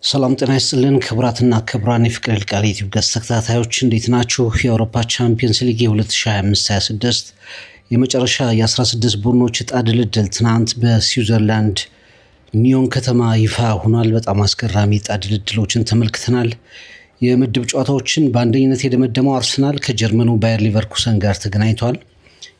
ሰላም ጤና ይስጥልን ክቡራትና ክቡራን የፍቅር ይልቃል ዩቲዩብ ገጽ ተከታታዮች እንዴት ናችሁ? የአውሮፓ ቻምፒየንስ ሊግ የ2025-26 የመጨረሻ የ16 ቡድኖች ዕጣ ድልድል ትናንት በስዊዘርላንድ ኒዮን ከተማ ይፋ ሆኗል። በጣም አስገራሚ ዕጣ ድልድሎችን ተመልክተናል። የምድብ ጨዋታዎችን በአንደኝነት የደመደመው አርሰናል ከጀርመኑ ባየር ሊቨርኩሰን ጋር ተገናኝቷል።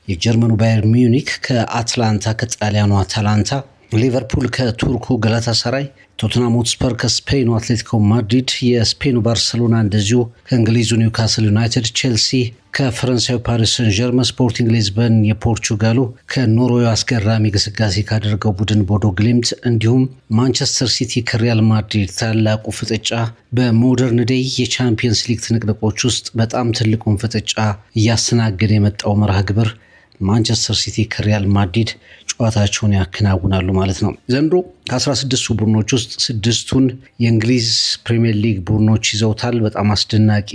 የጀርመኑ ባየር ሚዩኒክ ከአትላንታ ከጣሊያኑ አታላንታ፣ ሊቨርፑል ከቱርኩ ገላታሳራይ፣ ቶተንሃም ሆትስፐር ከስፔኑ አትሌቲኮ ማድሪድ፣ የስፔኑ ባርሰሎና እንደዚሁ ከእንግሊዙ ኒውካስል ዩናይትድ፣ ቼልሲ ከፈረንሳዩ ፓሪስ ሰን ዠርመን፣ ስፖርቲንግ ሊዝበን የፖርቹጋሉ ከኖርዌይ አስገራሚ ግስጋሴ ካደረገው ቡድን ቦዶ ግሊምት፣ እንዲሁም ማንቸስተር ሲቲ ከሪያል ማድሪድ ታላቁ ፍጥጫ በሞደርን ዴይ የቻምፒየንስ ሊግ ትንቅንቆች ውስጥ በጣም ትልቁን ፍጥጫ እያስተናገደ የመጣው መርሃ ግብር ማንቸስተር ሲቲ ከሪያል ማድሪድ ጨዋታቸውን ያከናውናሉ ማለት ነው። ዘንድሮ ከ16ቱ ቡድኖች ውስጥ 6ቱን የእንግሊዝ ፕሪሚየር ሊግ ቡድኖች ይዘውታል። በጣም አስደናቂ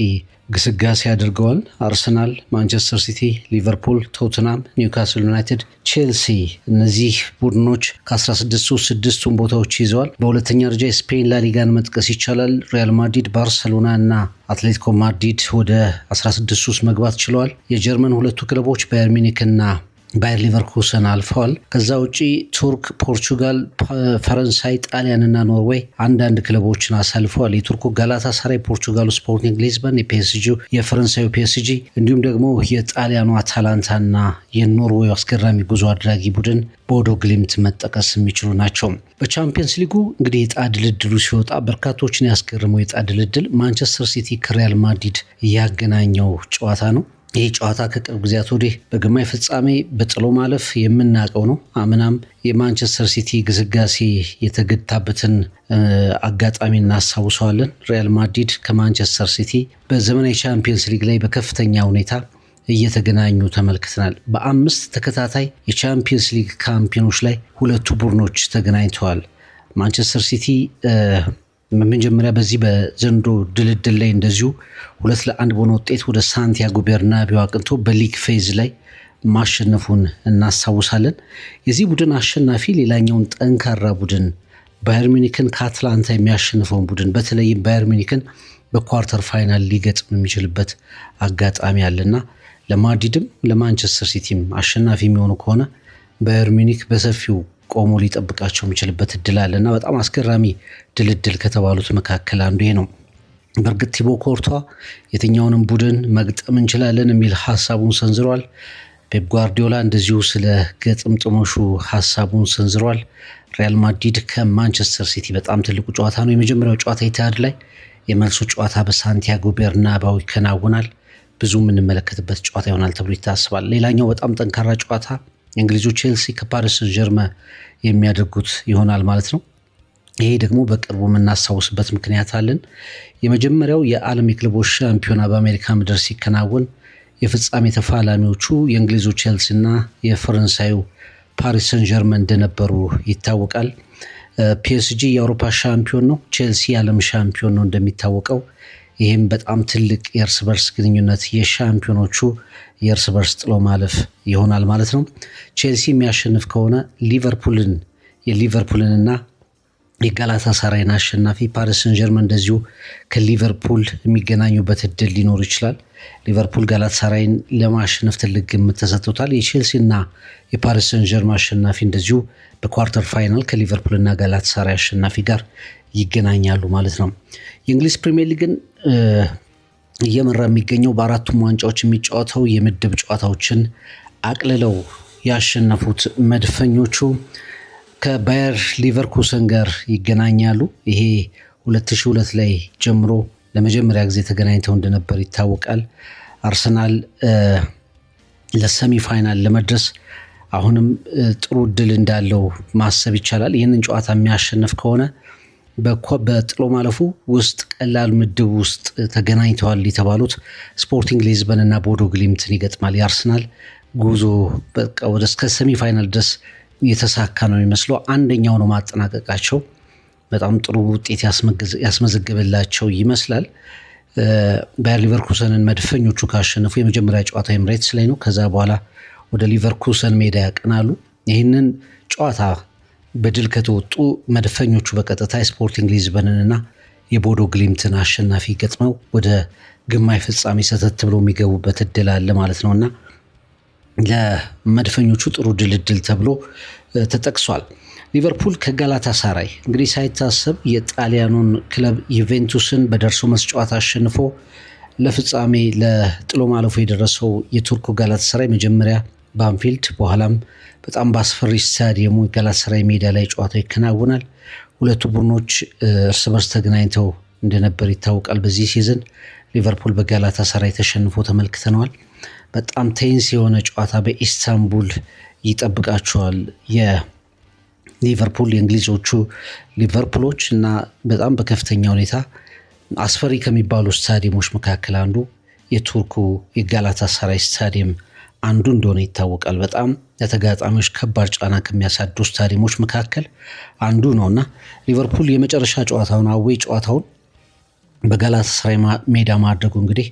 ግስጋሴ አድርገዋል። አርሰናል፣ ማንቸስተር ሲቲ፣ ሊቨርፑል፣ ቶትናም፣ ኒውካስል ዩናይትድ፣ ቼልሲ እነዚህ ቡድኖች ከ16ቱ 6ቱን ቦታዎች ይዘዋል። በሁለተኛ ደረጃ የስፔን ላሊጋን መጥቀስ ይቻላል። ሪያል ማድሪድ፣ ባርሰሎና እና አትሌቲኮ ማድሪድ ወደ 16 ውስጥ መግባት ችለዋል። የጀርመን ሁለቱ ክለቦች ባየር ሚኒክ እና ባየር ሊቨርኩሰን አልፈዋል። ከዛ ውጪ ቱርክ፣ ፖርቹጋል፣ ፈረንሳይ፣ ጣሊያን እና ኖርዌይ አንዳንድ ክለቦችን አሳልፈዋል። የቱርኩ ጋላታሳራይ፣ ፖርቹጋሉ ስፖርቲንግ ሊዝበን፣ የፈረንሳዩ ፒኤስጂ እንዲሁም ደግሞ የጣሊያኑ አታላንታ እና የኖርዌይ አስገራሚ ጉዞ አድራጊ ቡድን ቦዶ ግሊምት መጠቀስ የሚችሉ ናቸው። በቻምፒየንስ ሊጉ እንግዲህ የዕጣ ድልድሉ ሲወጣ በርካቶችን ያስገርመው የዕጣ ድልድል ማንቸስተር ሲቲ ከሪያል ማድሪድ ያገናኘው ጨዋታ ነው። ይህ ጨዋታ ከቅርብ ጊዜያት ወዲህ በግማሽ ፍጻሜ በጥሎ ማለፍ የምናውቀው ነው። አምናም የማንቸስተር ሲቲ ግስጋሴ የተገታበትን አጋጣሚ እናስታውሰዋለን። ሪያል ማድሪድ ከማንቸስተር ሲቲ በዘመናዊ ቻምፒየንስ ሊግ ላይ በከፍተኛ ሁኔታ እየተገናኙ ተመልክተናል። በ5 ተከታታይ የቻምፒየንስ ሊግ ካምፒዮኖች ላይ ሁለቱ ቡድኖች ተገናኝተዋል። ማንቸስተር ሲቲ መጀመሪያ በዚህ በዘንድሮ ድልድል ላይ እንደዚሁ 2-1 በሆነ ውጤት ወደ ሳንቲያጎ ቤርናቢዮ አቅንቶ በሊግ ፌዝ ላይ ማሸነፉን እናስታውሳለን። የዚህ ቡድን አሸናፊ ሌላኛውን ጠንካራ ቡድን ባየር ሚኒክን ከአትላንታ የሚያሸንፈውን ቡድን በተለይም ባየር ሚኒክን በኳርተር ፋይናል ሊገጥም የሚችልበት አጋጣሚ አለና ለማድሪድም ለማንቸስተር ሲቲም አሸናፊ የሚሆኑ ከሆነ ባየር ሚኒክ በሰፊው ቆሞ ሊጠብቃቸው የሚችልበት እድል አለ እና በጣም አስገራሚ ድልድል ከተባሉት መካከል አንዱ ይሄ ነው። በእርግጥ ቲቦ ኮርቷ የትኛውንም ቡድን መግጠም እንችላለን የሚል ሀሳቡን ሰንዝሯል። ፔፕ ጓርዲዮላ እንደዚሁ ስለ ግጥምጥሞሹ ሀሳቡን ሰንዝሯል። ሪያል ማድሪድ ከማንቸስተር ሲቲ በጣም ትልቁ ጨዋታ ነው። የመጀመሪያው ጨዋታ ኢትሃድ ላይ፣ የመልሱ ጨዋታ በሳንቲያጎ ቤርናባው ይከናወናል። ብዙ የምንመለከትበት ጨዋታ ይሆናል ተብሎ ይታሰባል። ሌላኛው በጣም ጠንካራ ጨዋታ የእንግሊዙ ቼልሲ ከፓሪስ ሰን ዠርመን የሚያደርጉት ይሆናል ማለት ነው። ይሄ ደግሞ በቅርቡ የምናስታውስበት ምክንያት አለን። የመጀመሪያው የዓለም የክለቦች ሻምፒዮና በአሜሪካ ምድር ሲከናወን የፍጻሜ ተፋላሚዎቹ የእንግሊዙ ቼልሲ እና የፈረንሳዩ ፓሪስ ሰን ዠርመን እንደነበሩ ይታወቃል። ፒኤስጂ የአውሮፓ ሻምፒዮን ነው፣ ቼልሲ የዓለም ሻምፒዮን ነው እንደሚታወቀው። ይህም በጣም ትልቅ የእርስ በርስ ግንኙነት የሻምፒዮኖቹ የእርስ በርስ ጥሎ ማለፍ ይሆናል ማለት ነው። ቼልሲ የሚያሸንፍ ከሆነ የሊቨርፑልንና የጋላታሳራይን አሸናፊ ፓሪስ ሰን ዠርመን እንደዚሁ ከሊቨርፑል የሚገናኙበት እድል ሊኖር ይችላል። ሊቨርፑል ጋላታሳራይን ለማሸነፍ ትልቅ ግምት ተሰጥቶታል። የቼልሲና የፓሪስ ሰን ዠርመን አሸናፊ እንደዚሁ በኳርተር ፋይናል ከሊቨርፑልና ጋላታሳራይ አሸናፊ ጋር ይገናኛሉ ማለት ነው። የእንግሊዝ ፕሪሚየር ሊግን እየመራ የሚገኘው በአራቱም ዋንጫዎች የሚጫወተው የምድብ ጨዋታዎችን አቅልለው ያሸነፉት መድፈኞቹ ከባየር ሊቨርኩሰን ጋር ይገናኛሉ። ይሄ 2002 ላይ ጀምሮ ለመጀመሪያ ጊዜ ተገናኝተው እንደነበር ይታወቃል። አርሰናል ለሰሚ ፋይናል ለመድረስ አሁንም ጥሩ እድል እንዳለው ማሰብ ይቻላል። ይህንን ጨዋታ የሚያሸንፍ ከሆነ በጥሎ ማለፉ ውስጥ ቀላል ምድብ ውስጥ ተገናኝተዋል የተባሉት ስፖርቲንግ ሊዝበን እና ቦዶ ግሊምትን ይገጥማል። የአርሰናል ጉዞ በቃ ወደ እስከ ሰሚ ፋይናል ድረስ የተሳካ ነው የሚመስለው። አንደኛው ነው ማጠናቀቃቸው። በጣም ጥሩ ውጤት ያስመዘገበላቸው ይመስላል። ባየር ሊቨርኩሰንን መድፈኞቹ ካሸነፉ የመጀመሪያ ጨዋታ ኤምሬትስ ላይ ነው። ከዛ በኋላ ወደ ሊቨርኩሰን ሜዳ ያቀናሉ። ይህንን ጨዋታ በድል ከተወጡ መድፈኞቹ በቀጥታ ስፖርቲንግ ሊዝበንንና የቦዶ ግሊምትን አሸናፊ ገጥመው ወደ ግማሽ ፍጻሜ ሰተት ብሎ የሚገቡበት እድል አለ ማለት ነውና ለመድፈኞቹ ጥሩ ድልድል ተብሎ ተጠቅሷል። ሊቨርፑል ከጋላታ ሳራይ እንግዲህ ሳይታሰብ የጣሊያኑን ክለብ ዩቬንቱስን በደርሶ መልስ ጨዋታ አሸንፎ ለፍጻሜ ለጥሎ ማለፉ የደረሰው የቱርኩ ጋላታ ሳራይ መጀመሪያ በአንፊልድ በኋላም በጣም በአስፈሪ ስታዲየሙ ጋላታ ሳራይ ሜዳ ላይ ጨዋታው ይከናወናል። ሁለቱ ቡድኖች እርስ በርስ ተገናኝተው እንደነበር ይታወቃል። በዚህ ሲዝን ሊቨርፑል በጋላታ ሳራይ ተሸንፎ ተመልክተነዋል። በጣም ቴንስ የሆነ ጨዋታ በኢስታንቡል ይጠብቃቸዋል የሊቨርፑል የእንግሊዞቹ ሊቨርፑሎች እና በጣም በከፍተኛ ሁኔታ አስፈሪ ከሚባሉ ስታዲየሞች መካከል አንዱ የቱርኩ የጋላታ ሳራይ ስታዲየም አንዱ እንደሆነ ይታወቃል። በጣም ለተጋጣሚዎች ከባድ ጫና ከሚያሳዱ ስታዲየሞች መካከል አንዱ ነውና ሊቨርፑል የመጨረሻ ጨዋታውን አዌይ ጨዋታውን በጋላታ ሳራይ ሜዳ ማድረጉ እንግዲህ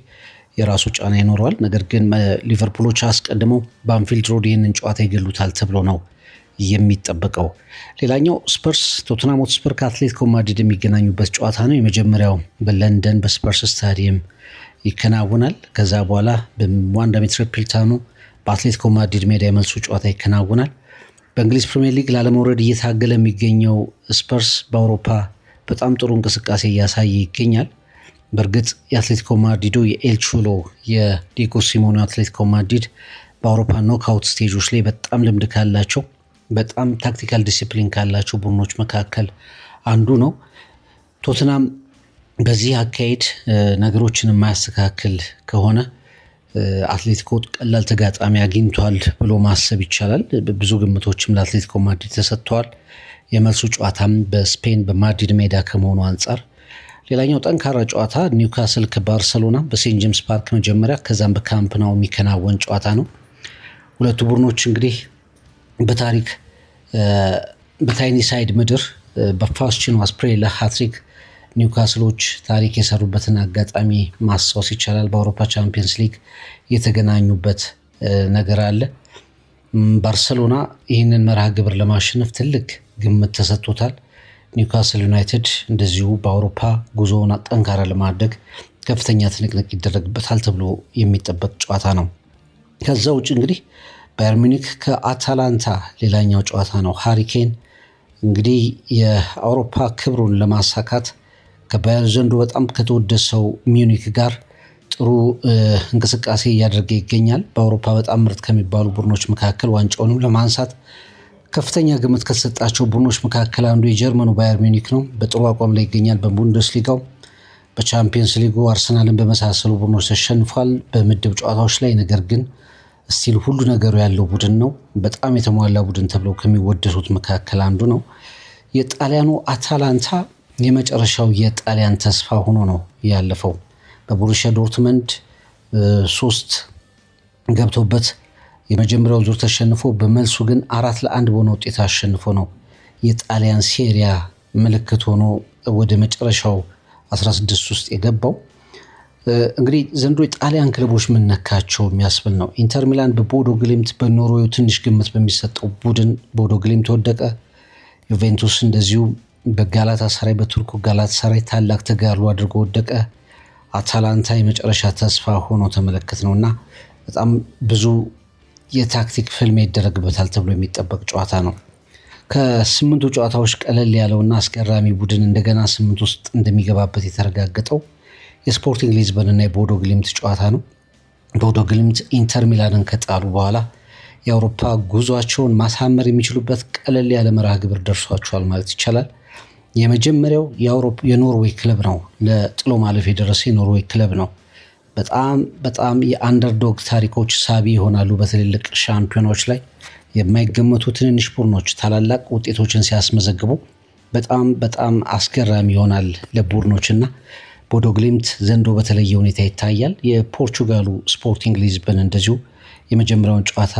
የራሱ ጫና ይኖረዋል። ነገር ግን ሊቨርፑሎች አስቀድመው በአንፊልድ ሮድ ይህንን ጨዋታ ይገሉታል ተብሎ ነው የሚጠበቀው። ሌላኛው ስፐርስ ቶተንሃም ሆትስፐር ከአትሌቲኮ ማድሪድ የሚገናኙበት ጨዋታ ነው። የመጀመሪያው በለንደን በስፐርስ ስታዲየም ይከናወናል። ከዛ በኋላ በዋንዳ ሜትሮፖሊታኖ በአትሌቲኮ ማድሪድ ሜዳ የመልሱ ጨዋታ ይከናወናል። በእንግሊዝ ፕሪሚየር ሊግ ላለመውረድ እየታገለ የሚገኘው ስፐርስ በአውሮፓ በጣም ጥሩ እንቅስቃሴ እያሳየ ይገኛል። በእርግጥ የአትሌቲኮ ማድሪዱ የኤል ቾሎ የዲየጎ ሲሞኔ አትሌቲኮ ማድሪድ በአውሮፓ ኖክአውት ስቴጆች ላይ በጣም ልምድ ካላቸው በጣም ታክቲካል ዲሲፕሊን ካላቸው ቡድኖች መካከል አንዱ ነው። ቶትናም በዚህ አካሄድ ነገሮችን የማያስተካክል ከሆነ አትሌቲኮ ቀላል ተጋጣሚ አግኝቷል ብሎ ማሰብ ይቻላል። ብዙ ግምቶችም ለአትሌቲኮ ማድሪድ ተሰጥተዋል። የመልሱ ጨዋታም በስፔን በማድሪድ ሜዳ ከመሆኑ አንጻር ሌላኛው ጠንካራ ጨዋታ ኒውካስል ከባርሰሎና በሴንት ጄምስ ፓርክ መጀመሪያ ከዛም በካምፕ ናው የሚከናወን ጨዋታ ነው። ሁለቱ ቡድኖች እንግዲህ በታሪክ በታይኒሳይድ ምድር በፋስቺኖ አስፕሬላ ሃትሪክ ኒውካስሎች ታሪክ የሰሩበትን አጋጣሚ ማስታወስ ይቻላል። በአውሮፓ ቻምፒየንስ ሊግ የተገናኙበት ነገር አለ። ባርሰሎና ይህንን መርሃ ግብር ለማሸነፍ ትልቅ ግምት ተሰጥቶታል። ኒውካስል ዩናይትድ እንደዚሁ በአውሮፓ ጉዞውን ጠንካራ ለማድረግ ከፍተኛ ትንቅንቅ ይደረግበታል ተብሎ የሚጠበቅ ጨዋታ ነው። ከዛ ውጭ እንግዲህ ባየር ሚኒክ ከአታላንታ ሌላኛው ጨዋታ ነው። ሃሪኬን እንግዲህ የአውሮፓ ክብሩን ለማሳካት ከባየር ዘንዶ በጣም ከተወደሰው ሚዩኒክ ጋር ጥሩ እንቅስቃሴ እያደረገ ይገኛል። በአውሮፓ በጣም ምርጥ ከሚባሉ ቡድኖች መካከል ዋንጫውንም ለማንሳት ከፍተኛ ግምት ከተሰጣቸው ቡድኖች መካከል አንዱ የጀርመኑ ባየር ሚኒክ ነው። በጥሩ አቋም ላይ ይገኛል። በቡንደስሊጋው በቻምፒየንስ ሊጉ አርሰናልን በመሳሰሉ ቡድኖች ተሸንፏል በምድብ ጨዋታዎች ላይ። ነገር ግን ስቲል ሁሉ ነገሩ ያለው ቡድን ነው። በጣም የተሟላ ቡድን ተብለው ከሚወደሱት መካከል አንዱ ነው። የጣሊያኑ አታላንታ የመጨረሻው የጣሊያን ተስፋ ሆኖ ነው ያለፈው። በቦሩሲያ ዶርትመንድ 3 ገብቶበት የመጀመሪያው ዙር ተሸንፎ በመልሱ ግን 4-1 በሆነ ውጤት አሸንፎ ነው የጣሊያን ሴሪያ ምልክት ሆኖ ወደ መጨረሻው 16 ውስጥ የገባው። እንግዲህ ዘንድሮ የጣሊያን ክለቦች ምንነካቸው የሚያስብል ነው። ኢንተር ሚላን በቦዶ ግሊምት በኖርዌዩ ትንሽ ግምት በሚሰጠው ቡድን ቦዶ ግሊምት ወደቀ። ዩቬንቱስ እንደዚሁ በጋላታ ሳራይ በቱርኩ ጋላታ ሳራይ ታላቅ ተጋድሎ አድርጎ ወደቀ። አታላንታ የመጨረሻ ተስፋ ሆኖ ተመለከት ነውና በጣም ብዙ የታክቲክ ፍልም ይደረግበታል ተብሎ የሚጠበቅ ጨዋታ ነው። ከ8ቱ ጨዋታዎች ቀለል ያለውና አስገራሚ ቡድን እንደገና 8 ውስጥ እንደሚገባበት የተረጋገጠው የስፖርቲንግ ሊዝበን እና የቦዶ ግሊምት ጨዋታ ነው። ቦዶ ግሊምት ኢንተር ሚላንን ከጣሉ በኋላ የአውሮፓ ጉዟቸውን ማሳመር የሚችሉበት ቀለል ያለ መርሃ ግብር ደርሷቸዋል ማለት ይቻላል። የመጀመሪያው የኖርዌይ ክለብ ነው። ለጥሎ ማለፍ የደረሰ የኖርዌይ ክለብ ነው። በጣም የአንደርዶግ ታሪኮች ሳቢ ይሆናሉ። በትልልቅ ሻምፒዮናዎች ላይ የማይገመቱ ትንንሽ ቡድኖች ታላላቅ ውጤቶችን ሲያስመዘግቡ በጣም አስገራሚ ይሆናል ለቡድኖችና ቦዶ ግሊምት ዘንድሮ በተለየ ሁኔታ ይታያል። የፖርቹጋሉ ስፖርቲንግ ሊዝበን እንደዚሁ የመጀመሪያውን ጨዋታ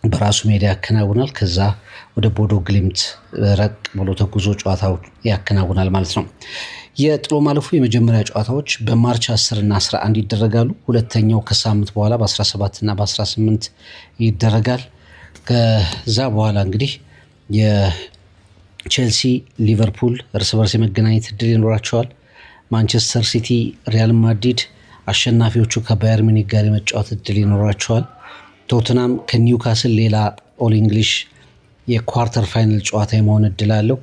በራሱ ሜዳ ያከናውናል። ከዛ ወደ ቦዶ ግሊምት ረቅ ብሎ ተጉዞ ጨዋታው ያከናውናል ማለት ነው። የጥሎ ማለፉ የመጀመሪያ ጨዋታዎች በማርች 10 እና 11 ይደረጋሉ። ሁለተኛው ከሳምንት በኋላ በ17 እና በ18 ይደረጋል። ከዛ በኋላ እንግዲህ የቼልሲ ሊቨርፑል እርስ በርስ የመገናኘት እድል ይኖራቸዋል። ማንቸስተር ሲቲ፣ ሪያል ማድሪድ አሸናፊዎቹ ከባየር ሚኒክ ጋር የመጫወት እድል ይኖራቸዋል። ቶትናም ከኒውካስል ሌላ ኦል እንግሊሽ የኳርተር ፋይናል ጨዋታ የመሆን እድል አለው።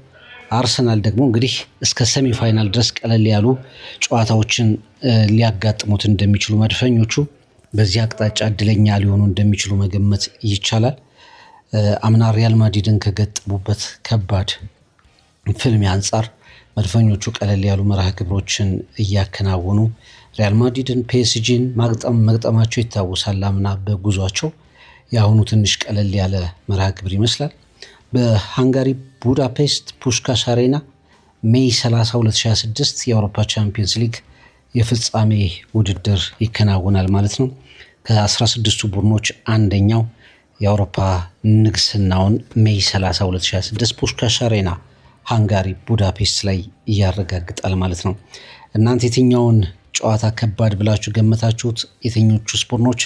አርሰናል ደግሞ እንግዲህ እስከ ሰሚ ፋይናል ድረስ ቀለል ያሉ ጨዋታዎችን ሊያጋጥሙት እንደሚችሉ መድፈኞቹ በዚህ አቅጣጫ እድለኛ ሊሆኑ እንደሚችሉ መገመት ይቻላል። አምና ሪያል ማድሪድን ከገጠሙበት ከባድ ፍልሚያ አንጻር መድፈኞቹ ቀለል ያሉ መርሃ ግብሮችን እያከናወኑ ሪያል ማድሪድን፣ ፒኤስጂን መግጠማቸው ይታወሳል። አምና በጉዟቸው የአሁኑ ትንሽ ቀለል ያለ መርሃ ግብር ይመስላል። በሃንጋሪ ቡዳፔስት ፑሽካሽ አሬና ሜይ 30 2026 የአውሮፓ ቻምፒየንስ ሊግ የፍጻሜ ውድድር ይከናወናል ማለት ነው። ከ16ቱ ቡድኖች አንደኛው የአውሮፓ ንግስናውን ሜይ 30 2026 ፑሽካሽ አሬና ሃንጋሪ ቡዳፔስት ላይ ያረጋግጣል ማለት ነው። እናንተ የትኛውን ጨዋታ ከባድ ብላችሁ ገመታችሁት? የትኞቹ ቡድኖች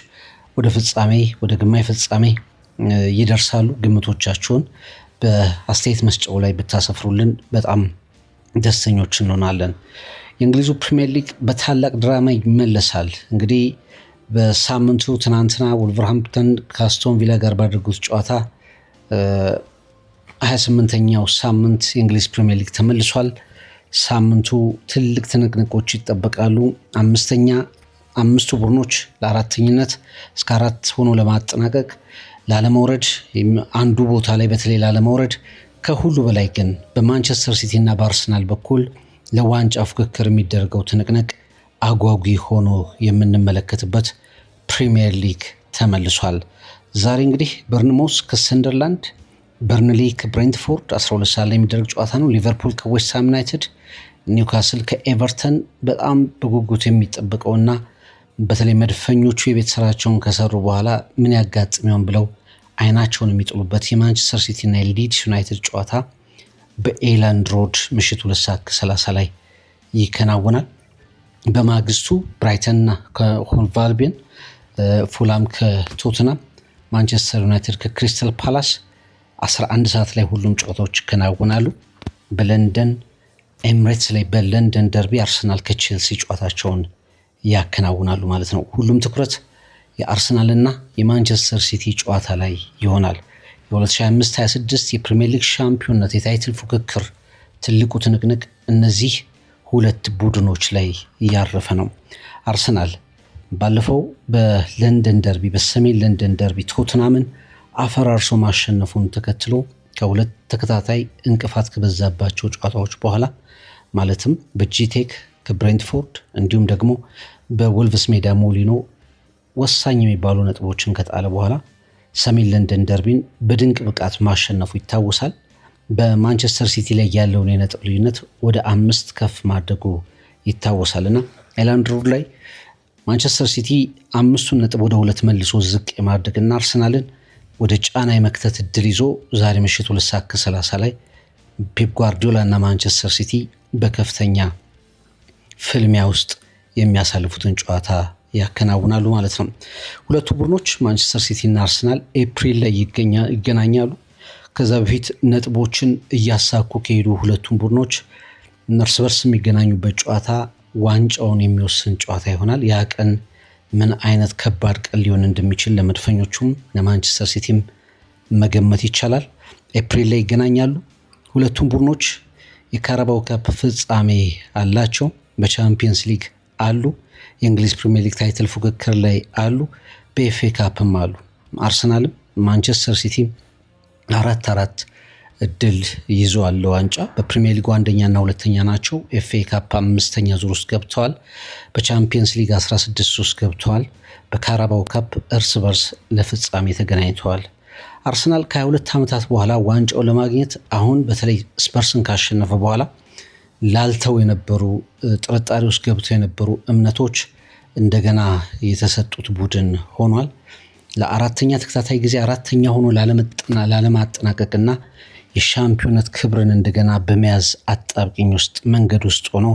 ወደ ፍጻሜ ወደ ግማሽ ፍጻሜ ይደርሳሉ? ግምቶቻችሁን በአስተያየት መስጫው ላይ ብታሰፍሩልን በጣም ደስተኞች እንሆናለን። የእንግሊዙ ፕሪሚየር ሊግ በታላቅ ድራማ ይመለሳል። እንግዲህ በሳምንቱ ትናንትና ወልቨርሃምፕተን ከአስቶን ቪላ ጋር ባደረጉት ጨዋታ 28ኛው ሳምንት የእንግሊዝ ፕሪሚየር ሊግ ተመልሷል። ሳምንቱ ትልቅ ትንቅንቆች ይጠበቃሉ። አምስቱ ቡድኖች ለአራተኝነት እስከ 4 ሆኖ ለማጠናቀቅ ላለመውረድ አንዱ ቦታ ላይ በተለይ ላለመውረድ፣ ከሁሉ በላይ ግን በማንቸስተር ሲቲ እና በአርሰናል በኩል ለዋንጫ ፉክክር የሚደረገው ትንቅንቅ አጓጊ ሆኖ የምንመለከትበት ፕሪሚየር ሊግ ተመልሷል። ዛሬ እንግዲህ በርንሞስ ከሰንደርላንድ፣ በርንሊ ከብሬንትፎርድ 12 ሰዓት ላይ የሚደረግ ጨዋታ ነው። ሊቨርፑል ከዌስትሃም ዩናይትድ፣ ኒውካስል ከኤቨርተን በጣም በጉጉት የሚጠበቀውና በተለይ መድፈኞቹ የቤት ስራቸውን ከሰሩ በኋላ ምን ያጋጥም ይሆን ብለው አይናቸውን የሚጥሉበት የማንቸስተር ሲቲ እና የሊድስ ዩናይትድ ጨዋታ በኤላንድ ሮድ ምሽት 2 ሰዓት ከ30 ላይ ይከናወናል። በማግስቱ ብራይተንና ከሆቭ አልቢዮን፣ ፉላም ከቶትናም፣ ማንቸስተር ዩናይትድ ከክሪስታል ፓላስ 11 ሰዓት ላይ ሁሉም ጨዋታዎች ይከናወናሉ። በለንደን ኤምሬትስ ላይ በለንደን ደርቢ አርሰናል ከቼልሲ ጨዋታቸውን ያከናውናሉ ማለት ነው። ሁሉም ትኩረት የአርሰናልና የማንቸስተር ሲቲ ጨዋታ ላይ ይሆናል። የ2025/26 የፕሪሚየር ሊግ ሻምፒዮንነት የታይትል ፉክክር ትልቁ ትንቅንቅ እነዚህ ሁለት ቡድኖች ላይ እያረፈ ነው። አርሰናል ባለፈው በለንደን ደርቢ በሰሜን ለንደን ደርቢ ቶትናምን አፈራርሶ ማሸነፉን ተከትሎ ከሁለት ተከታታይ እንቅፋት ከበዛባቸው ጨዋታዎች በኋላ ማለትም በጂቴክ ከብሬንትፎርድ እንዲሁም ደግሞ በወልቭስ ሜዳ ሞሊኖ ወሳኝ የሚባሉ ነጥቦችን ከጣለ በኋላ ሰሜን ለንደን ደርቢን በድንቅ ብቃት ማሸነፉ ይታወሳል። በማንቸስተር ሲቲ ላይ ያለውን የነጥብ ልዩነት ወደ 5 ከፍ ማድረጉ ይታወሳል እና ኤላንድ ሮድ ላይ ማንቸስተር ሲቲ 5ቱን ነጥብ ወደ 2 መልሶ ዝቅ የማድረግና አርሰናልን ወደ ጫና የመክተት እድል ይዞ ዛሬ ምሽት 2 ሰዓት ከ30 ላይ ፔፕ ጓርዲዮላ እና ማንቸስተር ሲቲ በከፍተኛ ፍልሚያ ውስጥ የሚያሳልፉትን ጨዋታ ያከናውናሉ ማለት ነው። ሁለቱ ቡድኖች ማንቸስተር ሲቲ እና አርሰናል ኤፕሪል ላይ ይገናኛሉ። ከዛ በፊት ነጥቦችን እያሳኩ ከሄዱ ሁለቱም ቡድኖች እርስ በርስ የሚገናኙበት ጨዋታ ዋንጫውን የሚወስን ጨዋታ ይሆናል። ያ ቀን ምን አይነት ከባድ ቀን ሊሆን እንደሚችል ለመድፈኞቹም ለማንቸስተር ሲቲም መገመት ይቻላል። ኤፕሪል ላይ ይገናኛሉ። ሁለቱም ቡድኖች የካራባው ካፕ ፍጻሜ አላቸው። በቻምፒየንስ ሊግ አሉ። የእንግሊዝ ፕሪሚየር ሊግ ታይትል ፉክክር ላይ አሉ። በኤፍኤ ካፕም አሉ። አርሰናልም ማንቸስተር ሲቲም 4 እድል ይዘዋል ለዋንጫ። በፕሪሚየር ሊጉ አንደኛና ሁለተኛ ናቸው። ኤፍኤ ካፕ 5ኛ ዙር ውስጥ ገብተዋል። በቻምፒየንስ ሊግ 16 ውስጥ ገብተዋል። በካራባው ካፕ እርስ በርስ ለፍጻሜ ተገናኝተዋል። አርሰናል ከ22 ዓመታት በኋላ ዋንጫው ለማግኘት አሁን በተለይ ስፐርስን ካሸነፈ በኋላ ላልተው የነበሩ ጥርጣሬ ውስጥ ገብተው የነበሩ እምነቶች እንደገና የተሰጡት ቡድን ሆኗል። ለአራተኛ ተከታታይ ጊዜ አራተኛ ሆኖ ላለማጠናቀቅና የሻምፒዮነት ክብርን እንደገና በመያዝ አጣብቂኝ ውስጥ መንገድ ውስጥ ሆኖ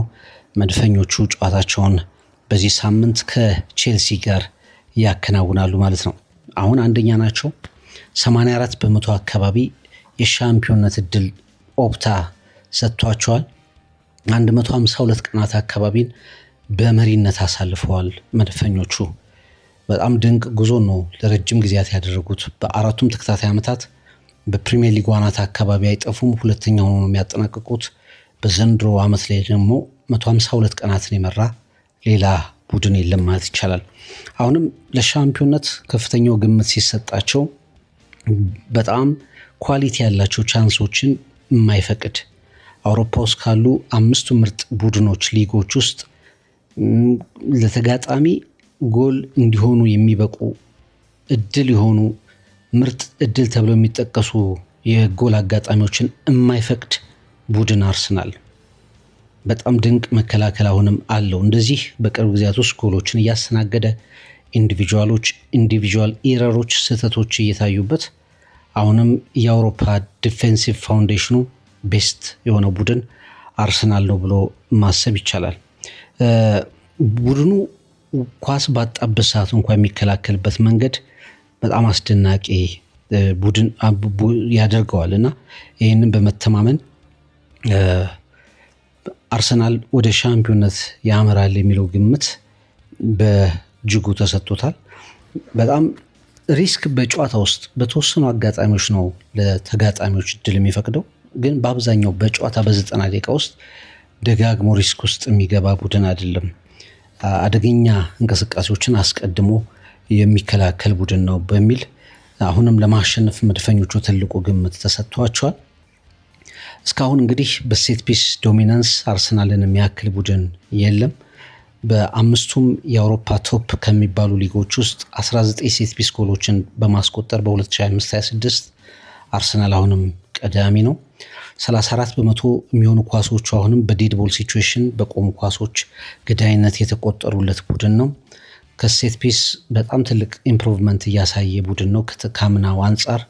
መድፈኞቹ ጨዋታቸውን በዚህ ሳምንት ከቼልሲ ጋር ያከናውናሉ ማለት ነው። አሁን አንደኛ ናቸው። 84% አካባቢ የሻምፒዮንነት እድል ኦፕታ ሰጥቷቸዋል። 152 ቀናት አካባቢን በመሪነት አሳልፈዋል መድፈኞቹ። በጣም ድንቅ ጉዞ ነው ለረጅም ጊዜያት ያደረጉት። በአራቱም ተከታታይ ዓመታት በፕሪሚየር ሊግ ዋናት አካባቢ አይጠፉም። ሁለተኛው ነው የሚያጠናቅቁት። በዘንድሮ ዓመት ላይ ደግሞ 152 ቀናትን የመራ ሌላ ቡድን የለም ማለት ይቻላል። አሁንም ለሻምፒዮንነት ከፍተኛው ግምት ሲሰጣቸው በጣም ኳሊቲ ያላቸው ቻንሶችን የማይፈቅድ አውሮፓ ውስጥ ካሉ 5 ምርጥ ቡድኖች ሊጎች ውስጥ ለተጋጣሚ ጎል እንዲሆኑ የሚበቁ እድል የሆኑ ምርጥ እድል ተብለው የሚጠቀሱ የጎል አጋጣሚዎችን የማይፈቅድ ቡድን አርሰናል። በጣም ድንቅ መከላከል አሁንም አለው። እንደዚህ በቅርብ ጊዜያት ውስጥ ጎሎችን እያስተናገደ ኢንዲቪጁዋል ኢረሮች፣ ስህተቶች እየታዩበት አሁንም የአውሮፓ ዲፌንሲቭ ፋውንዴሽኑ ቤስት የሆነ ቡድን አርሰናል ነው ብሎ ማሰብ ይቻላል። ቡድኑ ኳስ ባጣበት ሰዓት እንኳ የሚከላከልበት መንገድ በጣም አስደናቂ ቡድን ያደርገዋል እና ይህንን በመተማመን አርሰናል ወደ ሻምፒዮንነት ያመራል የሚለው ግምት በእጅጉ ተሰጥቶታል። በጣም ሪስክ በጨዋታ ውስጥ በተወሰኑ አጋጣሚዎች ነው ለተጋጣሚዎች እድል የሚፈቅደው፣ ግን በአብዛኛው በጨዋታ በ90 ደቂቃ ውስጥ ደጋግሞ ሪስክ ውስጥ የሚገባ ቡድን አይደለም። አደገኛ እንቅስቃሴዎችን አስቀድሞ የሚከላከል ቡድን ነው በሚል አሁንም ለማሸነፍ መድፈኞቹ ትልቁ ግምት ተሰጥቷቸዋል። እስካሁን እንግዲህ በሴት ፒስ ዶሚናንስ አርሰናልን የሚያክል ቡድን የለም። በአምስቱም የአውሮፓ ቶፕ ከሚባሉ ሊጎች ውስጥ 19 ሴት ፒስ ጎሎችን በማስቆጠር በ2025/26 አርሰናል አሁንም ቀዳሚ ነው። 34 በመቶ የሚሆኑ ኳሶቹ አሁንም በዴድ ቦል ሲቹዌሽን በቆሙ ኳሶች ገዳይነት የተቆጠሩለት ቡድን ነው። ከሴት ፒስ በጣም ትልቅ ኢምፕሩቭመንት እያሳየ ቡድን ነው። ከአምናው አንጻር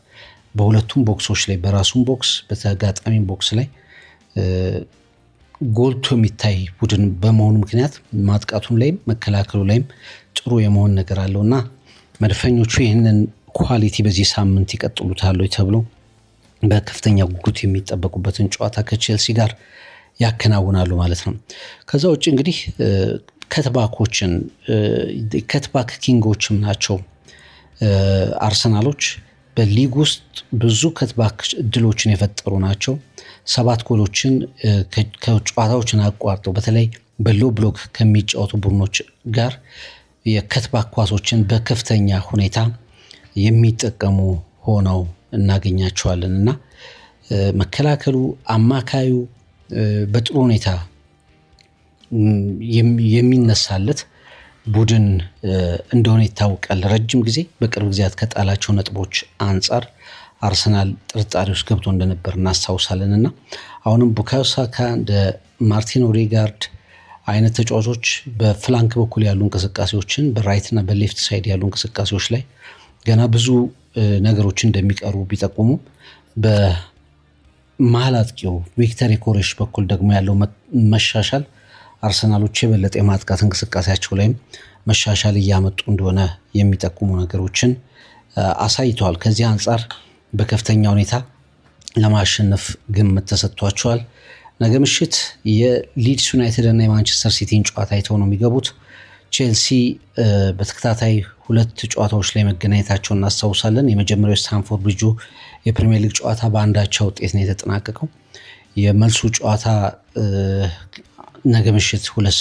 በሁለቱም ቦክሶች ላይ በራሱም ቦክስ በተጋጣሚ ቦክስ ላይ ጎልቶ የሚታይ ቡድን በመሆኑ ምክንያት ማጥቃቱም ላይም መከላከሉ ላይም ጥሩ የመሆን ነገር አለው እና መድፈኞቹ ይህንን ኳሊቲ በዚህ ሳምንት ይቀጥሉታል ተብሎ በከፍተኛ ጉጉት የሚጠበቁበትን ጨዋታ ከቼልሲ ጋር ያከናውናሉ ማለት ነው። ከዛ ውጭ እንግዲህ ከትባክ ኪንጎችም ናቸው አርሰናሎች። በሊግ ውስጥ ብዙ ከትባክ እድሎችን የፈጠሩ ናቸው። 7 ጎሎችን ከጨዋታዎችን አቋርጠው በተለይ በሎ ብሎክ ከሚጫወቱ ቡድኖች ጋር የከትባክ ኳሶችን በከፍተኛ ሁኔታ የሚጠቀሙ ሆነው እናገኛቸዋለን እና መከላከሉ፣ አማካዩ በጥሩ ሁኔታ የሚነሳለት ቡድን እንደሆነ ይታወቃል። ረጅም ጊዜ በቅርብ ጊዜያት ከጣላቸው ነጥቦች አንጻር አርሰናል ጥርጣሬ ውስጥ ገብቶ እንደነበር እናስታውሳለን እና አሁንም ቡካዮ ሳካ እንደ ማርቲን ኦዴጋርድ አይነት ተጫዋቾች በፍላንክ በኩል ያሉ እንቅስቃሴዎችን በራይትና በሌፍት ሳይድ ያሉ እንቅስቃሴዎች ላይ ገና ብዙ ነገሮች እንደሚቀሩ ቢጠቁሙ በመሀል አጥቂው ቪክተር ዮኬሬሽ በኩል ደግሞ ያለው መሻሻል አርሰናሎች የበለጠ የማጥቃት እንቅስቃሴያቸው ላይም መሻሻል እያመጡ እንደሆነ የሚጠቁሙ ነገሮችን አሳይተዋል። ከዚህ አንጻር በከፍተኛ ሁኔታ ለማሸነፍ ግምት ተሰጥቷቸዋል። ነገ ምሽት የሊድስ ዩናይትድ እና የማንቸስተር ሲቲን ጨዋታ አይተው ነው የሚገቡት። ቼልሲ በተከታታይ 2 ጨዋታዎች ላይ መገናኘታቸውን እናስታውሳለን። የመጀመሪያው ስታንፎርድ ብሪጁ የፕሪሚየር ሊግ ጨዋታ በአንዳቻ ውጤት ነው የተጠናቀቀው። የመልሱ ጨዋታ ነገ ምሽት 1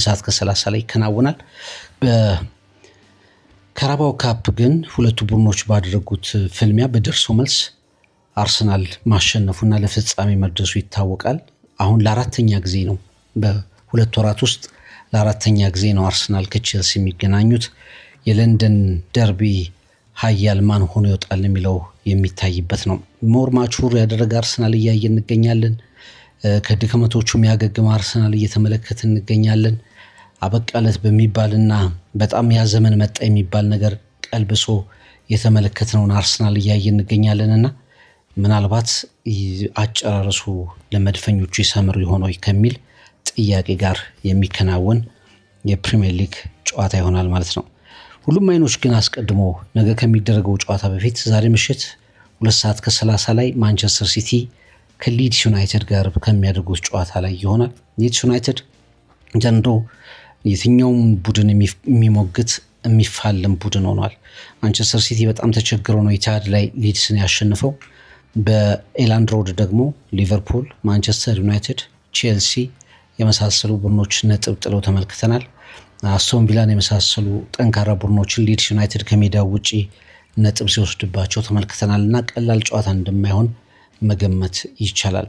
ሰዓት ከ30 ላይ ይከናወናል። በካራባው ካፕ ግን ሁለቱ ቡድኖች ባደረጉት ፍልሚያ በደርሶ መልስ አርሰናል ማሸነፉና ለፍጻሜ መድረሱ ይታወቃል። አሁን ለአራተኛ ጊዜ ነው በ2 ወራት ውስጥ ለአራተኛ ጊዜ ነው አርሰናል ከቼልሲ የሚገናኙት። የለንደን ደርቢ ሀያል ማን ሆኖ ይወጣል የሚለው የሚታይበት ነው። ሞር ማቹር ያደረገ አርሰናል እያየ እንገኛለን። ከድክመቶቹ የሚያገግም አርሰናል እየተመለከት እንገኛለን። አበቃለት በሚባልና በጣም ያዘመን መጣ የሚባል ነገር ቀልብሶ የተመለከትነውን አርሰናል እያየ እንገኛለንና ምናልባት አጨራረሱ ለመድፈኞቹ ይሰምር ይሆን ከሚል ጥያቄ ጋር የሚከናወን የፕሪሚየር ሊግ ጨዋታ ይሆናል ማለት ነው። ሁሉም አይኖች ግን አስቀድሞ ነገ ከሚደረገው ጨዋታ በፊት ዛሬ ምሽት 2 ሰዓት ከ30 ላይ ማንቸስተር ሲቲ ከሊድስ ዩናይትድ ጋር ከሚያደርጉት ጨዋታ ላይ ይሆናል። ሊድስ ዩናይትድ ዘንድሮ የትኛውም ቡድን የሚሞግት የሚፋለም ቡድን ሆኗል። ማንቸስተር ሲቲ በጣም ተቸግሮ ነው ኢቲሃድ ላይ ሊድስን ያሸንፈው። በኤላንድ ሮድ ደግሞ ሊቨርፑል፣ ማንቸስተር ዩናይትድ፣ ቼልሲ የመሳሰሉ ቡድኖች ነጥብ ጥለው ተመልክተናል። አስቶን ቪላን የመሳሰሉ ጠንካራ ቡድኖችን ሊድስ ዩናይትድ ከሜዳው ውጪ ነጥብ ሲወስድባቸው ተመልክተናል እና ቀላል ጨዋታ እንደማይሆን መገመት ይቻላል።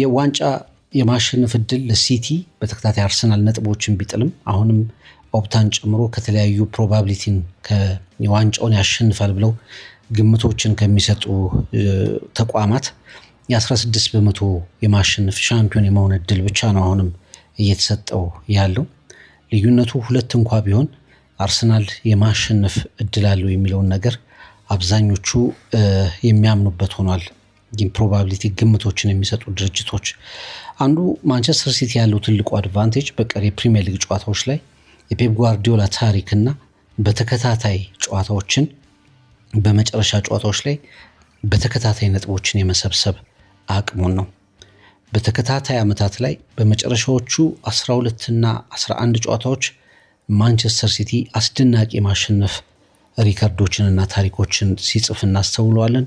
የዋንጫ የማሸነፍ እድል ለሲቲ በተከታታይ አርሰናል ነጥቦችን ቢጥልም አሁንም ኦፕታን ጨምሮ ከተለያዩ ፕሮባቢሊቲን የዋንጫውን ያሸንፋል ብለው ግምቶችን ከሚሰጡ ተቋማት የ16 በመቶ የማሸነፍ ሻምፒዮን የመሆን እድል ብቻ ነው አሁንም እየተሰጠው ያለው። ልዩነቱ ሁለት እንኳ ቢሆን አርሰናል የማሸነፍ እድል አለው የሚለውን ነገር አብዛኞቹ የሚያምኑበት ሆኗል። ፕሮባቢሊቲ ግምቶችን የሚሰጡ ድርጅቶች አንዱ ማንቸስተር ሲቲ ያለው ትልቁ አድቫንቴጅ በቀሪ የፕሪሚየር ሊግ ጨዋታዎች ላይ የፔፕ ጓርዲዮላ ታሪክና በተከታታይ ጨዋታዎችን በመጨረሻ ጨዋታዎች ላይ በተከታታይ ነጥቦችን የመሰብሰብ አቅሙን ነው። በተከታታይ ዓመታት ላይ በመጨረሻዎቹ 12 እና 11 ጨዋታዎች ማንቸስተር ሲቲ አስደናቂ የማሸነፍ ሪከርዶችንና ታሪኮችን ሲጽፍ እናስተውለዋለን።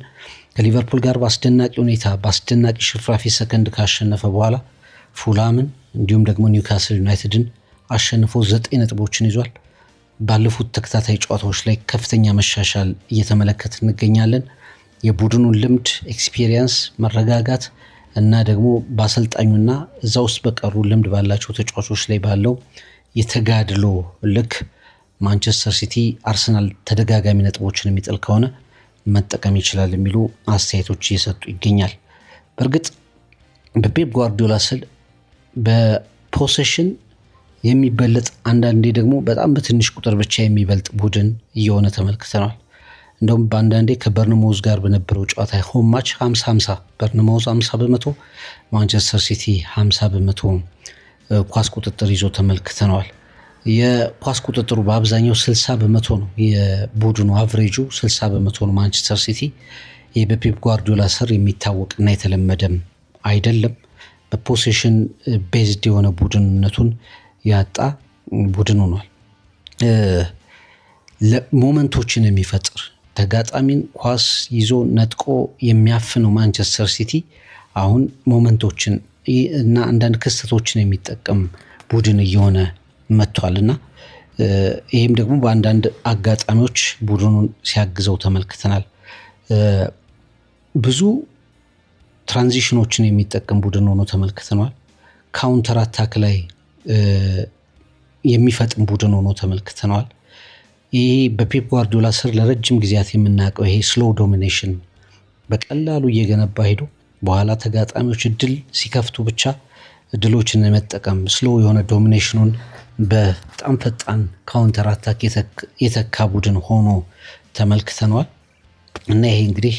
ከሊቨርፑል ጋር በአስደናቂ ሁኔታ በአስደናቂ ሽርፍራፊ ሰከንድ ካሸነፈ በኋላ ፉላምን እንዲሁም ደግሞ ኒውካስል ዩናይትድን አሸንፎ 9 ነጥቦችን ይዟል። ባለፉት ተከታታይ ጨዋታዎች ላይ ከፍተኛ መሻሻል እየተመለከት እንገኛለን። የቡድኑን ልምድ፣ ኤክስፒሪየንስ፣ መረጋጋት እና ደግሞ በአሰልጣኙና እዛ ውስጥ በቀሩ ልምድ ባላቸው ተጫዋቾች ላይ ባለው የተጋድሎ ልክ ማንቸስተር ሲቲ አርሰናል ተደጋጋሚ ነጥቦችን የሚጥል ከሆነ መጠቀም ይችላል የሚሉ አስተያየቶች እየሰጡ ይገኛል። በእርግጥ በፔፕ ጓርዲዮላ ስል በፖሴሽን የሚበለጥ አንዳንዴ ደግሞ በጣም በትንሽ ቁጥር ብቻ የሚበልጥ ቡድን እየሆነ ተመልክተናል። እንደውም በአንዳንዴ ከበርንማውዝ ጋር በነበረው ጨዋታ ሆም ማች 50-50 በርንማውዝ 50 በመቶ ማንቸስተር ሲቲ 50 በመቶ ኳስ ቁጥጥር ይዞ ተመልክተነዋል። የኳስ ቁጥጥሩ በአብዛኛው 60 በመቶ ነው። የቡድኑ አቨሬጁ 60 በመቶ ነው ማንቸስተር ሲቲ። ይህ በፔፕ ጓርዲዮላ ስር የሚታወቅና የተለመደም አይደለም። በፖሴሽን ቤዝድ የሆነ ቡድንነቱን ያጣ ቡድን ሆኗል። ሞመንቶችን የሚፈጥር ተጋጣሚን ኳስ ይዞ ነጥቆ የሚያፍነው ማንቸስተር ሲቲ አሁን ሞመንቶችን እና አንዳንድ ክስተቶችን የሚጠቀም ቡድን እየሆነ መጥቷል እና ይህም ደግሞ በአንዳንድ አጋጣሚዎች ቡድኑን ሲያግዘው ተመልክተናል። ብዙ ትራንዚሽኖችን የሚጠቀም ቡድን ሆኖ ተመልክተናል። ካውንተር አታክ ላይ የሚፈጥን ቡድን ሆኖ ተመልክተናል። ይሄ በፔፕ ጓርዲዮላ ስር ለረጅም ጊዜያት የምናውቀው ይሄ ስሎ ዶሚኔሽን በቀላሉ እየገነባ ሄዶ በኋላ ተጋጣሚዎች እድል ሲከፍቱ ብቻ እድሎችን የመጠቀም ስሎ የሆነ ዶሚኔሽኑን በጣም ፈጣን ካውንተር አታክ የተካ ቡድን ሆኖ ተመልክተነዋል እና ይሄ እንግዲህ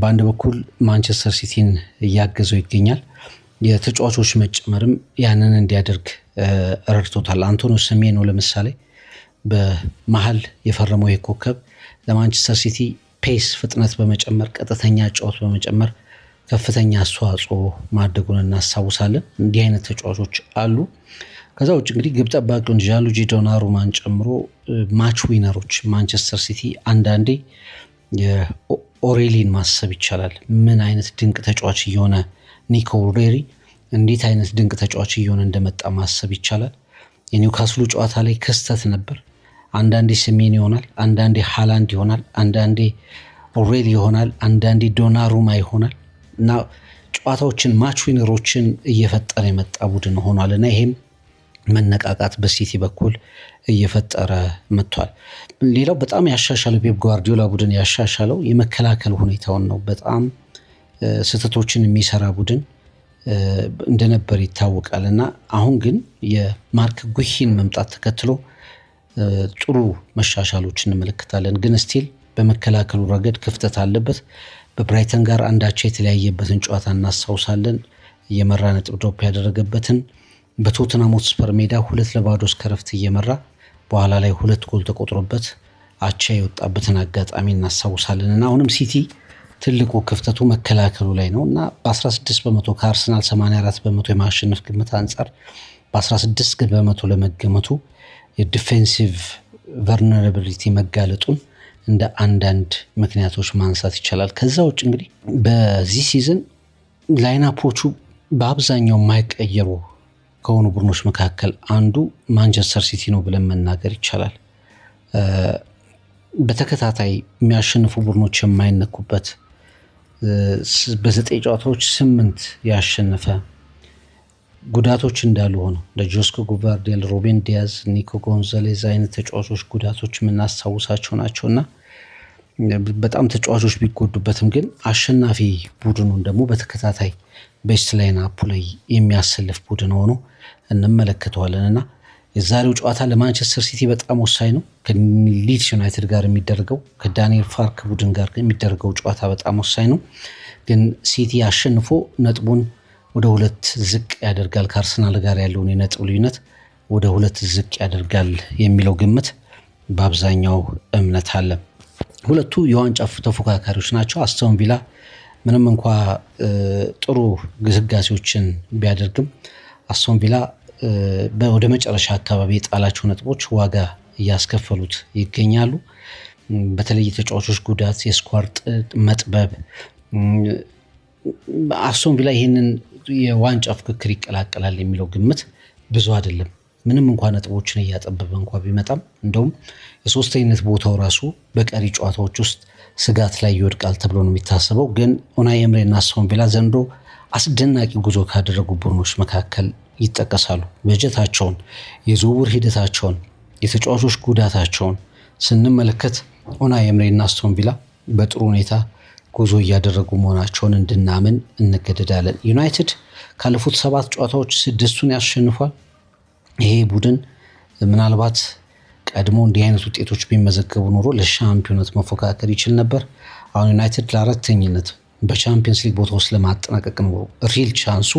በአንድ በኩል ማንቸስተር ሲቲን እያገዘው ይገኛል። የተጫዋቾች መጨመርም ያንን እንዲያደርግ ረድቶታል። አንቶኒዮ ሴሜንዮ ለምሳሌ በመሀል የፈረመው የኮከብ ለማንቸስተር ሲቲ ፔስ ፍጥነት በመጨመር ቀጥተኛ ጨዋታ በመጨመር ከፍተኛ አስተዋጽኦ ማድረጉን እናስታውሳለን። እንዲህ አይነት ተጫዋቾች አሉ። ከዛ ውጭ እንግዲህ ግብ ጠባቂውን ጂያንሉጂ ዶናሩማን ጨምሮ ማች ዊነሮች ማንቸስተር ሲቲ አንዳንዴ ኦሬሊን ማሰብ ይቻላል። ምን አይነት ድንቅ ተጫዋች እየሆነ ኒኮ ኦሬሊ እንዴት አይነት ድንቅ ተጫዋች እየሆነ እንደመጣ ማሰብ ይቻላል። የኒውካስሉ ጨዋታ ላይ ክስተት ነበር። አንዳንዴ ሴሜንዮ ይሆናል፣ አንዳንዴ ሃላንድ ይሆናል፣ አንዳንዴ ኦሬሊ ይሆናል፣ አንዳንዴ ዶናሩማ ይሆናል እና ጨዋታዎችን ማች ዊነሮችን እየፈጠረ የመጣ ቡድን ሆኗል እና ይሄም መነቃቃት በሲቲ በኩል እየፈጠረ መጥቷል። ሌላው በጣም ያሻሻለው ፔፕ ጓርዲዮላ ቡድን ያሻሻለው የመከላከል ሁኔታውን ነው። በጣም ስህተቶችን የሚሰራ ቡድን እንደነበር ይታወቃል እና አሁን ግን የማርክ ጉሂን መምጣት ተከትሎ ጥሩ መሻሻሎች እንመለከታለን። ግን ስቲል በመከላከሉ ረገድ ክፍተት አለበት። በብራይተን ጋር አንዳቸው የተለያየበትን ጨዋታ እናስታውሳለን። እየመራ ነጥብ ድሮፕ ያደረገበትን በቶተንሃም ሆትስፐር ሜዳ 2-0 እስከ ረፍት እየመራ በኋላ ላይ 2 ጎል ተቆጥሮበት አቻ የወጣበትን አጋጣሚ እናስታውሳለን እና አሁንም ሲቲ ትልቁ ክፍተቱ መከላከሉ ላይ ነው እና በ16 በመቶ ከአርሰናል 84 በመቶ የማሸነፍ ግምት አንጻር በ16 በመቶ ለመገመቱ የዲፌንሲቭ ቨርነራቢሊቲ መጋለጡን እንደ አንዳንድ ምክንያቶች ማንሳት ይቻላል። ከዛ ውጭ እንግዲህ በዚህ ሲዝን ላይናፖቹ በአብዛኛው የማይቀየሩ ከሆኑ ቡድኖች መካከል አንዱ ማንቸስተር ሲቲ ነው ብለን መናገር ይቻላል። በተከታታይ የሚያሸንፉ ቡድኖች የማይነኩበት በ9 ጨዋታዎች 8 ያሸነፈ ጉዳቶች እንዳሉ ሆነው እንደ ጆስኮ ጉቫርዲዮል፣ ሩቤን ዲያዝ፣ ኒኮ ጎንዛሌዝ አይነት ተጫዋቾች ጉዳቶች የምናስታውሳቸው ናቸውና በጣም ተጫዋቾች ቢጎዱበትም ግን አሸናፊ ቡድኑን ደግሞ በተከታታይ ቤስት ላይንአፑ ላይ የሚያሰልፍ ቡድን ሆኖ እንመለከተዋለን እና የዛሬው ጨዋታ ለማንቸስተር ሲቲ በጣም ወሳኝ ነው። ከሊድስ ዩናይትድ ጋር የሚደረገው ከዳንኤል ፋርክ ቡድን ጋር የሚደረገው ጨዋታ በጣም ወሳኝ ነው። ግን ሲቲ አሸንፎ ነጥቡን ወደ 2 ዝቅ ያደርጋል፣ ከአርሰናል ጋር ያለውን የነጥብ ልዩነት ወደ 2 ዝቅ ያደርጋል የሚለው ግምት በአብዛኛው እምነት አለ። ሁለቱ የዋንጫ ተፎካካሪዎች ናቸው። አስቶን ቪላ ምንም እንኳ ጥሩ ግስጋሴዎችን ቢያደርግም አስቶን ቪላ ወደ መጨረሻ አካባቢ የጣላቸው ነጥቦች ዋጋ እያስከፈሉት ይገኛሉ። በተለይ የተጫዋቾች ጉዳት፣ የስኳድ መጥበብ አስቶን ቪላ ይህንን የዋንጫ ፍክክር ይቀላቀላል የሚለው ግምት ብዙ አይደለም። ምንም እንኳን ነጥቦችን እያጠበበ እንኳ ቢመጣም እንደውም የሶስተኝነት ቦታው ራሱ በቀሪ ጨዋታዎች ውስጥ ስጋት ላይ ይወድቃል ተብሎ ነው የሚታሰበው። ግን ኡናይ ኤምሬና አስቶን ቪላ ዘንድሮ አስደናቂ ጉዞ ካደረጉ ቡድኖች መካከል ይጠቀሳሉ። በጀታቸውን፣ የዝውውር ሂደታቸውን፣ የተጫዋቾች ጉዳታቸውን ስንመለከት ኡናይ ኤምሬና አስቶን ቪላ በጥሩ ሁኔታ ጉዞ እያደረጉ መሆናቸውን እንድናምን እንገደዳለን። ዩናይትድ ካለፉት 7 ጨዋታዎች 6ቱን ያሸንፏል። ይሄ ቡድን ምናልባት ቀድሞ እንዲህ አይነት ውጤቶች ቢመዘገቡ ኖሮ ለሻምፒዮነት መፎካከር ይችል ነበር። አሁን ዩናይትድ ለአራተኝነት በቻምፒየንስ ሊግ ቦታ ውስጥ ለማጠናቀቅ ነው ሪል ቻንሱ።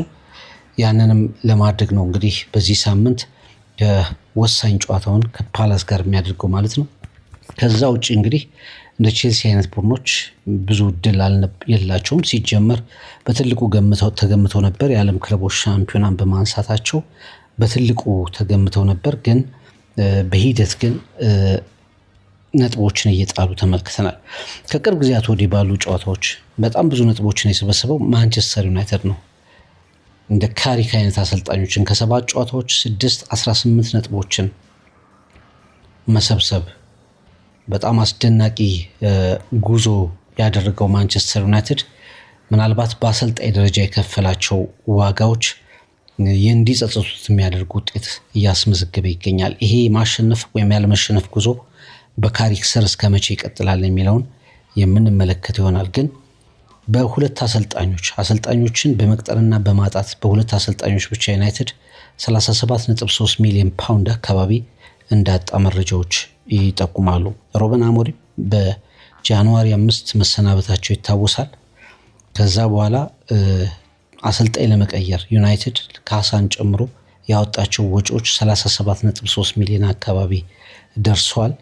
ያንንም ለማድረግ ነው እንግዲህ በዚህ ሳምንት ወሳኝ ጨዋታውን ከፓላስ ጋር የሚያደርገው ማለት ነው። ከዛ ውጭ እንግዲህ እንደ ቼልሲ አይነት ቡድኖች ብዙ እድል የላቸውም። ሲጀመር በትልቁ ተገምተው ነበር። የዓለም ክለቦች ሻምፒዮናን በማንሳታቸው በትልቁ ተገምተው ነበር። ግን በሂደት ግን ነጥቦችን እየጣሉ ተመልክተናል። ከቅርብ ጊዜያት ወዲህ ባሉ ጨዋታዎች በጣም ብዙ ነጥቦችን የሰበሰበው ማንቸስተር ዩናይትድ ነው። እንደ ካሪክ አይነት አሰልጣኞችን ከ7 ጨዋታዎች 18 ነጥቦችን መሰብሰብ በጣም አስደናቂ ጉዞ ያደረገው ማንቸስተር ዩናይትድ ምናልባት በአሰልጣኝ ደረጃ የከፈላቸው ዋጋዎች እንዲጸጸቱት የሚያደርጉ ውጤት እያስመዘገበ ይገኛል። ይሄ ማሸነፍ ወይም ያለመሸነፍ ጉዞ በካሪክ ስር እስከ መቼ ይቀጥላል የሚለውን የምንመለከት ይሆናል። ግን በሁለት አሰልጣኞችን በመቅጠርና በማጣት በሁለት አሰልጣኞች ብቻ ዩናይትድ 37.3 ሚሊዮን ፓውንድ አካባቢ እንዳጣ መረጃዎች ይጠቁማሉ። ሩበን አሞሪም በጃንዋሪ 5 መሰናበታቸው ይታወሳል። ከዛ በኋላ አሰልጣኝ ለመቀየር ዩናይትድ ካሳን ጨምሮ ያወጣቸው ወጪዎች 37.3 ሚሊዮን አካባቢ ደርሷል።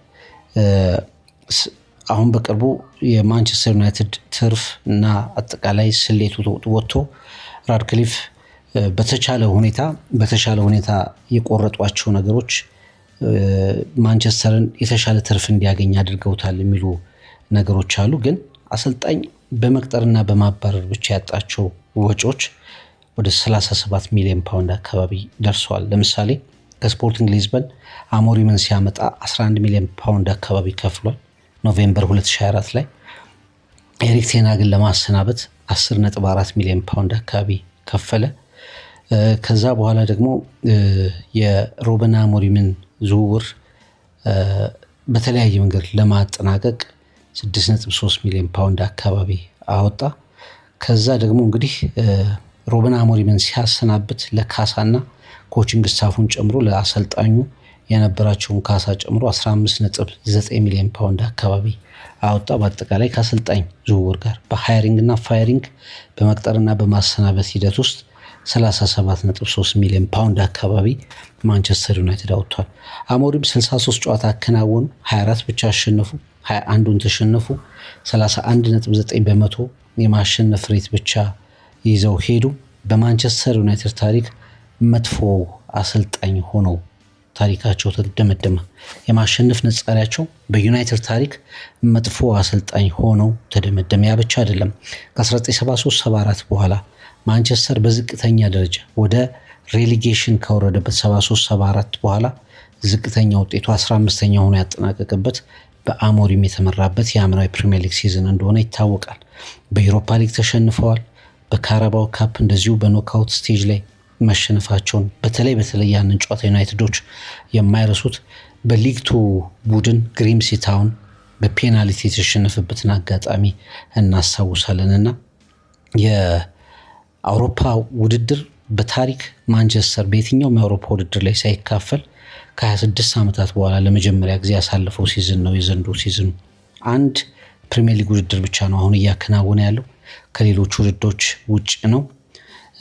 አሁን በቅርቡ የማንቸስተር ዩናይትድ ትርፍ እና አጠቃላይ ስሌቱ ወጥቶ ራድክሊፍ በተሻለ ሁኔታ የቆረጧቸው ነገሮች ማንቸስተርን የተሻለ ትርፍ እንዲያገኝ አድርገውታል የሚሉ ነገሮች አሉ። ግን አሰልጣኝ በመቅጠርና በማባረር ብቻ ያጣቸው ወጪዎች ወደ 37 ሚሊዮን ፓውንድ አካባቢ ደርሰዋል። ለምሳሌ ከስፖርቲንግ ሊዝበን አሞሪምን ሲያመጣ 11 ሚሊዮን ፓውንድ አካባቢ ከፍሏል። ኖቬምበር 2024 ላይ ኤሪክ ቴን ሃግን ለማሰናበት 10.4 ሚሊዮን ፓውንድ አካባቢ ከፈለ። ከዛ በኋላ ደግሞ የሩበን አሞሪምን ዝውውር በተለያየ መንገድ ለማጠናቀቅ 6.3 ሚሊዮን ፓውንድ አካባቢ አወጣ። ከዛ ደግሞ እንግዲህ ሩበን አሞሪምን ሲያሰናብት ለካሳና ኮቺንግ ስታፉን ጨምሮ ለአሰልጣኙ የነበራቸውን ካሳ ጨምሮ 15.9 ሚሊዮን ፓውንድ አካባቢ አወጣ። በአጠቃላይ ከአሰልጣኝ ዝውውር ጋር በሃይሪንግ እና ፋይሪንግ በመቅጠርና በማሰናበት ሂደት ውስጥ 37.3 ሚሊዮን ፓውንድ አካባቢ ማንቸስተር ዩናይትድ አውጥቷል። አሞሪም 63 ጨዋታ አከናወኑ፣ 24 ብቻ አሸነፉ። 21ዱን ተሸነፉ። 31.9 በመቶ የማሸነፍ ሬት ብቻ ይዘው ሄዱ። በማንቸስተር ዩናይትድ ታሪክ መጥፎ አሰልጣኝ ሆነው ታሪካቸው ተደመደመ። የማሸነፍ ንጻሪያቸው በዩናይትድ ታሪክ መጥፎ አሰልጣኝ ሆነው ተደመደመ። ያ ብቻ አይደለም። ከ1973-74 በኋላ ማንቸስተር በዝቅተኛ ደረጃ ወደ ሬሊጌሽን ከወረደበት 73-74 በኋላ ዝቅተኛ ውጤቱ 15ኛ ሆኖ ያጠናቀቀበት በአሞሪም የተመራበት የአምናዊ ፕሪሚየር ሊግ ሲዝን እንደሆነ ይታወቃል። በዩሮፓ ሊግ ተሸንፈዋል። በካራባው ካፕ እንደዚሁ በኖክአውት ስቴጅ ላይ መሸነፋቸውን በተለይ ያንን ጨዋታ ዩናይትዶች የማይረሱት በሊግ 2 ቡድን ግሪምሲ ታውን በፔናልቲ የተሸነፈበትን አጋጣሚ እናስታውሳለንና የአውሮፓ ውድድር በታሪክ ማንቸስተር በየትኛውም የአውሮፓ ውድድር ላይ ሳይካፈል ከ26 ዓመታት በኋላ ለመጀመሪያ ጊዜ ያሳለፈው ሲዝን ነው የዘንድሮ ሲዝኑ። አንድ ፕሪሚየር ሊግ ውድድር ብቻ ነው አሁን እያከናወነ ያለው ከሌሎች ውድድሮች ውጭ ነው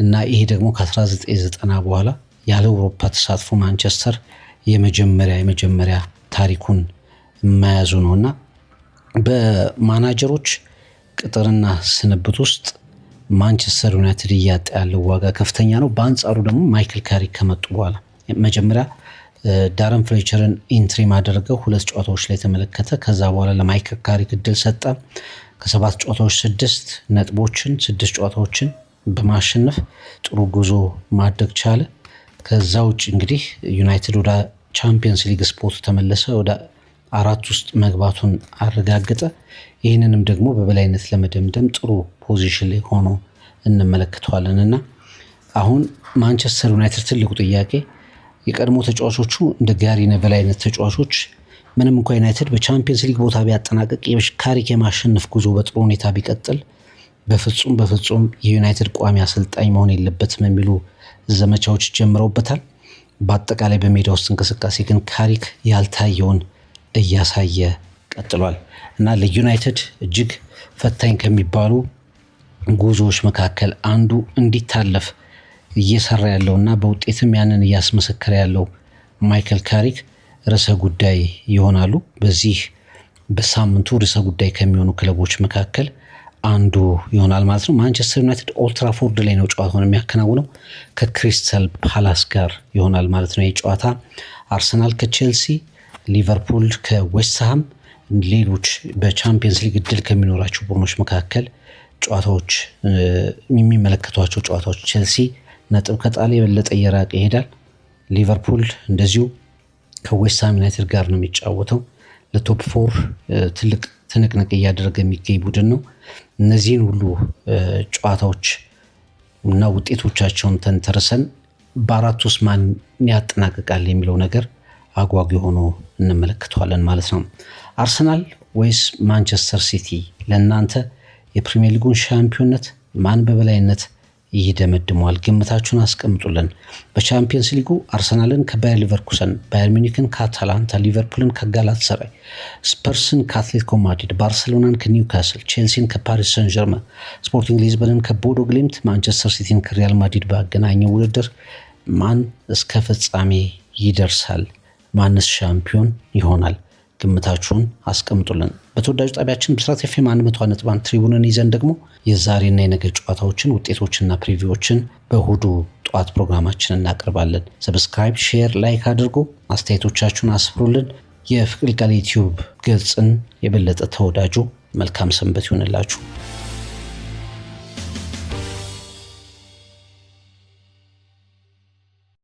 እና ይሄ ደግሞ ከ1990 በኋላ ያለ አውሮፓ ተሳትፎ ማንቸስተር የመጀመሪያ ታሪኩን መያዙ ነውና በማናጀሮች ቅጥርና ስንብት ውስጥ ማንቸስተር ዩናይትድ እያጣ ያለው ዋጋ ከፍተኛ ነው። በአንጻሩ ደግሞ ማይክል ካሪክ ከመጡ በኋላ መጀመሪያ ዳረን ፍሌቸርን ኢንትሪ ማደረገው 2 ጨዋታዎች ላይ ተመለከተ። ከዛ በኋላ ለማይክል ካሪክ እድል ሰጠ። ከ7 ጨዋታዎች 6 ጨዋታዎችን በማሸነፍ ጥሩ ጉዞ ማድረግ ቻለ። ከዛ ውጭ እንግዲህ ዩናይትድ ወደ ቻምፒየንስ ሊግ ስፖርት ተመለሰ። ወደ 4 ውስጥ መግባቱን አረጋገጠ። ይህንንም ደግሞ በበላይነት ለመደምደም ጥሩ ፖዚሽን ላይ ሆኖ እንመለከተዋለንና አሁን ማንቸስተር ዩናይትድ ትልቁ ጥያቄ የቀድሞ ተጫዋቾቹ እንደ ጋሪ ኔቨል አይነት ተጫዋቾች ምንም እንኳን ዩናይትድ በቻምፒየንስ ሊግ ቦታ ቢያጠናቀቅ ካሪክ የማሸነፍ ጉዞ በጥሩ ሁኔታ ቢቀጥል በፍጹም የዩናይትድ ቋሚ አሰልጣኝ መሆን የለበትም የሚሉ ዘመቻዎች ጀምረውበታል። በአጠቃላይ በሜዳ ውስጥ እንቅስቃሴ ግን ካሪክ ያልታየውን እያሳየ ቀጥሏል እና ለዩናይትድ እጅግ ፈታኝ ከሚባሉ ጉዞዎች መካከል አንዱ እንዲታለፍ እየሰራ ያለውና በውጤትም ያንን እያስመሰከረ ያለው ማይክል ካሪክ ርዕሰ ጉዳይ ይሆናሉ። በዚህ በሳምንቱ ርዕሰ ጉዳይ ከሚሆኑ ክለቦች መካከል አንዱ ይሆናል ማለት ነው። ማንቸስተር ዩናይትድ ኦልድ ትራፎርድ ላይ ነው ጨዋታውን የሚያከናውነው ከክሪስታል ፓላስ ጋር ይሆናል ማለት ነው። የጨዋታ አርሰናል ከቼልሲ፣ ሊቨርፑል ከዌስትሃም ሌሎች በቻምፒየንስ ሊግ እድል ከሚኖራቸው ቡድኖች መካከል ጨዋታዎች የሚመለከቷቸው ጨዋታዎች ቼልሲ ነጥብ ከጣለ የበለጠ እየራቀ ይሄዳል። ሊቨርፑል እንደዚሁ ከዌስትሃም ዩናይትድ ጋር ነው የሚጫወተው። ለቶፕ 4 ትልቅ ትንቅንቅ እያደረገ የሚገኝ ቡድን ነው። እነዚህን ሁሉ ጨዋታዎች እና ውጤቶቻቸውን ተንተርሰን በአራት ውስጥ ማን ያጠናቅቃል የሚለው ነገር አጓጊ ሆኖ እንመለከተዋለን ማለት ነው። አርሰናል ወይስ ማንቸስተር ሲቲ? ለእናንተ የፕሪሚየር ሊጉን ሻምፒዮንነት ማን በበላይነት ይደመድመዋል? ግምታችሁን አስቀምጡልን። በቻምፒየንስ ሊጉ አርሰናልን ከባየር ሊቨርኩሰን፣ ባየር ሚኒክን ከአታላንታ፣ ሊቨርፑልን ከጋላታሳራይ፣ ስፐርስን ከአትሌቲኮ ማድሪድ፣ ባርሴሎናን ከኒውካስል፣ ቼልሲን ከፓሪስ ሰን ጀርመን፣ ስፖርቲንግ ሊዝበንን ከቦዶ ግሊምት፣ ማንቸስተር ሲቲን ከሪያል ማድሪድ ባገናኘው ውድድር ማን እስከ ፍጻሜ ይደርሳል? ማንስ ሻምፒዮን ይሆናል? ግምታችሁን አስቀምጡልን። በተወዳጁ ጣቢያችን ብስራት ኤፍኤም 101.1 ትሪቡንን ይዘን ደግሞ የዛሬና የነገ ጨዋታዎችን ውጤቶችና ፕሪቪዎችን በእሁዱ ጠዋት ፕሮግራማችን እናቀርባለን። ሰብስክራይብ፣ ሼር፣ ላይክ አድርጎ አስተያየቶቻችሁን አስፍሩልን። የፍቅር ቃል ዩቲዩብ ገጽን የበለጠ ተወዳጁ። መልካም ሰንበት ይሆንላችሁ።